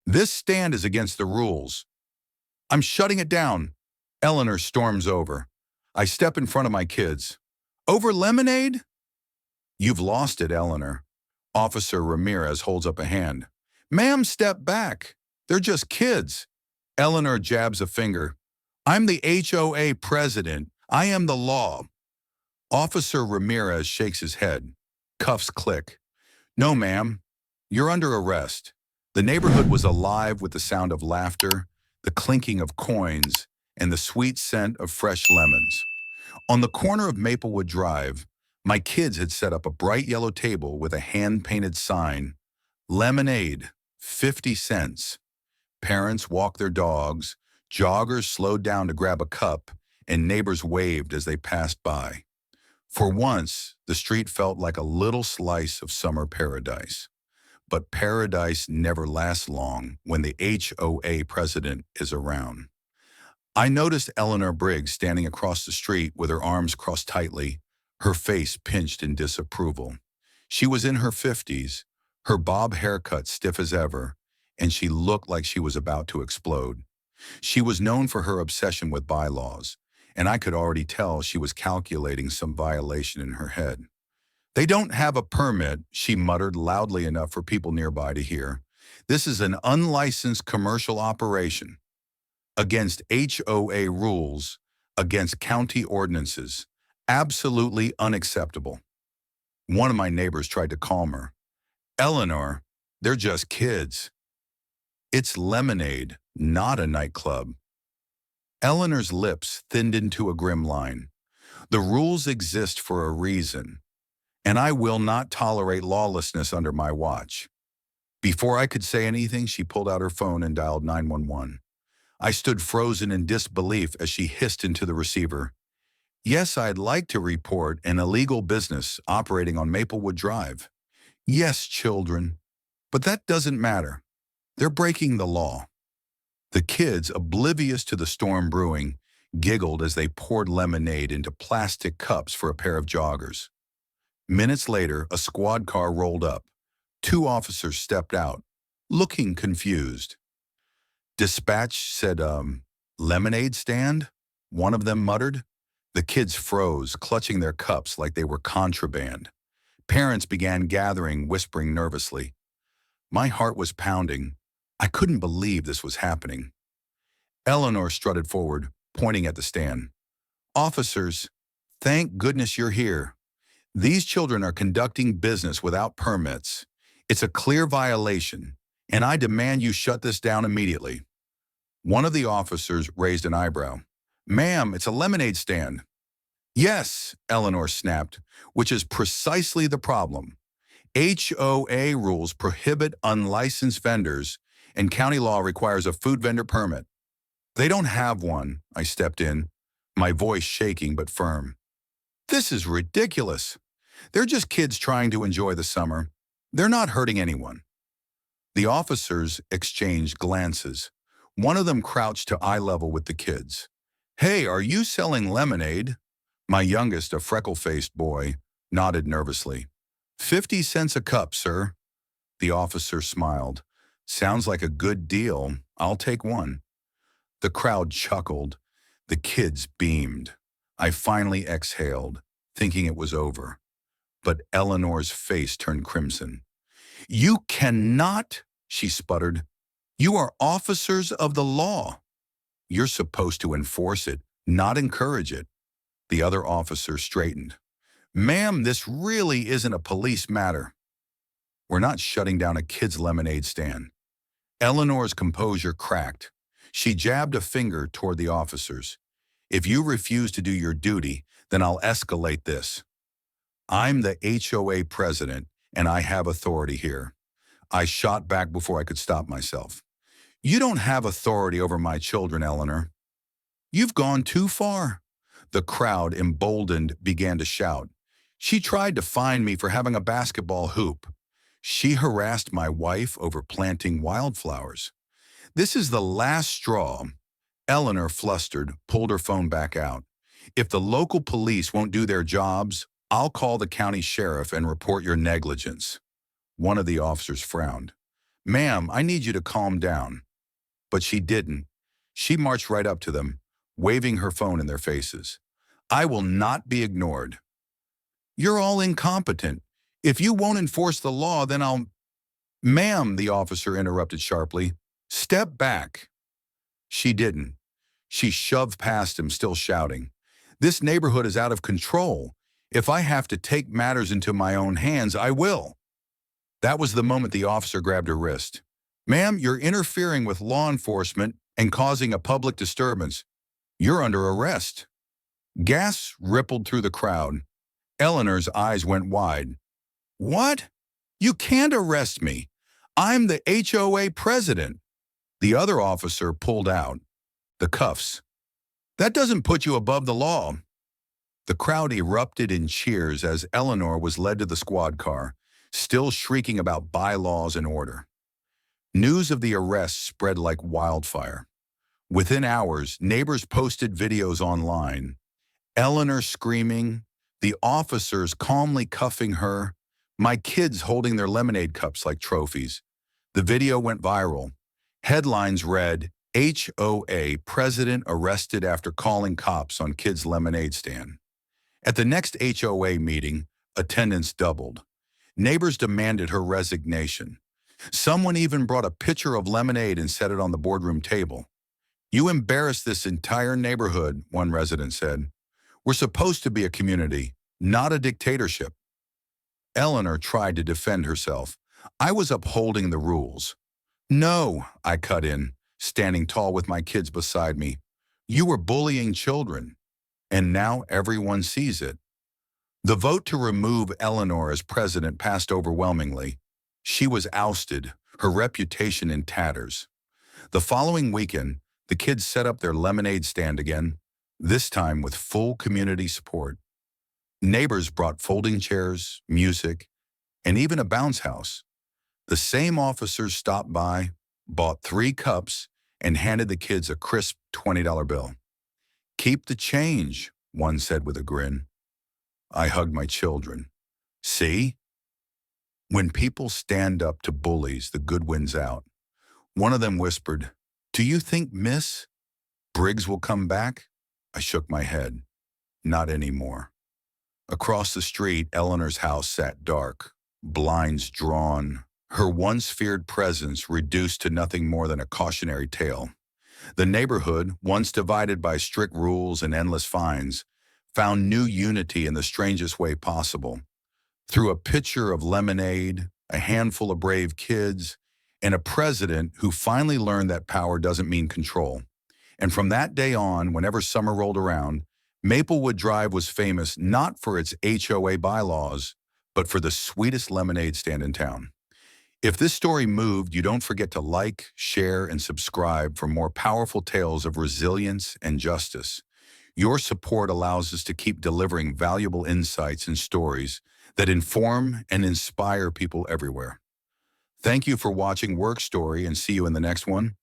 This stand is against the rules. I'm shutting it down. Eleanor storms over. I step in front of my kids. Over lemonade? You've lost it, Eleanor. Officer Ramirez holds up a hand. Ma'am, step back. They're just kids. Eleanor jabs a finger. I'm the HOA president. I am the law. Officer Ramirez shakes his head. Cuffs click. No, ma'am. You're under arrest. The neighborhood was alive with the sound of laughter, the clinking of coins, and the sweet scent of fresh lemons. On the corner of Maplewood Drive, my kids had set up a bright yellow table with a hand-painted sign, Lemonade, 50 cents. Parents walked their dogs, joggers slowed down to grab a cup, and neighbors waved as they passed by. For once, the street felt like a little slice of summer paradise. But paradise never lasts long when the HOA president is around. I noticed Eleanor Briggs standing across the street with her arms crossed tightly, her face pinched in disapproval. She was in her 50s, her bob haircut stiff as ever, and she looked like she was about to explode. She was known for her obsession with bylaws, and I could already tell she was calculating some violation in her head. They don't have a permit, she muttered loudly enough for people nearby to hear. This is an unlicensed commercial operation. Against HOA rules, against county ordinances. Absolutely unacceptable. One of my neighbors tried to calm her. Eleanor, they're just kids. It's lemonade, not a nightclub. Eleanor's lips thinned into a grim line. The rules exist for a reason, and I will not tolerate lawlessness under my watch. Before I could say anything, she pulled out her phone and dialed 911. I stood frozen in disbelief as she hissed into the receiver. Yes, I'd like to report an illegal business operating on Maplewood Drive. Yes, children. But that doesn't matter. They're breaking the law. The kids, oblivious to the storm brewing, giggled as they poured lemonade into plastic cups for a pair of joggers. Minutes later, a squad car rolled up. 2 officers stepped out, looking confused. Dispatch said, lemonade stand? One of them muttered. The kids froze, clutching their cups like they were contraband. Parents began gathering, whispering nervously. My heart was pounding. I couldn't believe this was happening. Eleanor strutted forward, pointing at the stand. Officers, thank goodness you're here. These children are conducting business without permits. It's a clear violation, and I demand you shut this down immediately. One of the officers raised an eyebrow. Ma'am, it's a lemonade stand. Yes, Eleanor snapped, which is precisely the problem. HOA rules prohibit unlicensed vendors, and county law requires a food vendor permit. They don't have one, I stepped in, my voice shaking but firm. This is ridiculous. They're just kids trying to enjoy the summer. They're not hurting anyone. The officers exchanged glances. One of them crouched to eye level with the kids. Hey, are you selling lemonade? My youngest, a freckle-faced boy, nodded nervously. 50 cents a cup, sir. The officer smiled. Sounds like a good deal. I'll take one. The crowd chuckled. The kids beamed. I finally exhaled, thinking it was over. But Eleanor's face turned crimson. You cannot, she sputtered. You are officers of the law. You're supposed to enforce it, not encourage it. The other officer straightened. Ma'am, this really isn't a police matter. We're not shutting down a kid's lemonade stand. Eleanor's composure cracked. She jabbed a finger toward the officers. If you refuse to do your duty, then I'll escalate this. I'm the HOA president, and I have authority here. I shot back before I could stop myself. You don't have authority over my children, Eleanor. You've gone too far. The crowd, emboldened, began to shout. She tried to fine me for having a basketball hoop. She harassed my wife over planting wildflowers. This is the last straw. Eleanor, flustered, pulled her phone back out. If the local police won't do their jobs, I'll call the county sheriff and report your negligence. One of the officers frowned. "Ma'am, I need you to calm down." But she didn't. She marched right up to them, waving her phone in their faces. "I will not be ignored. You're all incompetent. If you won't enforce the law, then I'll—" "Ma'am," the officer interrupted sharply, "step back." She didn't. She shoved past him, still shouting, "This neighborhood is out of control. If I have to take matters into my own hands, I will." That was the moment the officer grabbed her wrist. "Ma'am, you're interfering with law enforcement and causing a public disturbance. You're under arrest." Gas rippled through the crowd. Eleanor's eyes went wide. "What? You can't arrest me. I'm the HOA president." The other officer pulled out the cuffs. "That doesn't put you above the law." The crowd erupted in cheers as Eleanor was led to the squad car, still shrieking about bylaws and order. News of the arrest spread like wildfire. Within hours, neighbors posted videos online. Eleanor screaming, the officers calmly cuffing her, my kids holding their lemonade cups like trophies. The video went viral. Headlines read, "HOA president arrested after calling cops on kid's lemonade stand." At the next HOA meeting, attendance doubled. Neighbors demanded her resignation. Someone even brought a pitcher of lemonade and set it on the boardroom table. "You embarrass this entire neighborhood," one resident said. "We're supposed to be a community, not a dictatorship." Eleanor tried to defend herself. "I was upholding the rules." "No," I cut in, standing tall with my kids beside me. "You were bullying children, and now everyone sees it." The vote to remove Eleanor as president passed overwhelmingly. She was ousted, her reputation in tatters. The following weekend, the kids set up their lemonade stand again, this time with full community support. Neighbors brought folding chairs, music, and even a bounce house. The same officers stopped by, bought 3 cups, and handed the kids a crisp $20 bill. "Keep the change," one said with a grin. I hugged my children. "See? When people stand up to bullies, the good wins out." One of them whispered, "Do you think Miss Briggs will come back?" I shook my head. Not anymore. Across the street, Eleanor's house sat dark, blinds drawn, her once feared presence reduced to nothing more than a cautionary tale. The neighborhood, once divided by strict rules and endless fines, found new unity in the strangest way possible. Through a pitcher of lemonade, a handful of brave kids, and a president who finally learned that power doesn't mean control. And from that day on, whenever summer rolled around, Maplewood Drive was famous not for its HOA bylaws, but for the sweetest lemonade stand in town. If this story moved you, don't forget to like, share, and subscribe for more powerful tales of resilience and justice. Your support allows us to keep delivering valuable insights and stories that inform and inspire people everywhere. Thank you for watching Work Story, and see you in the next one.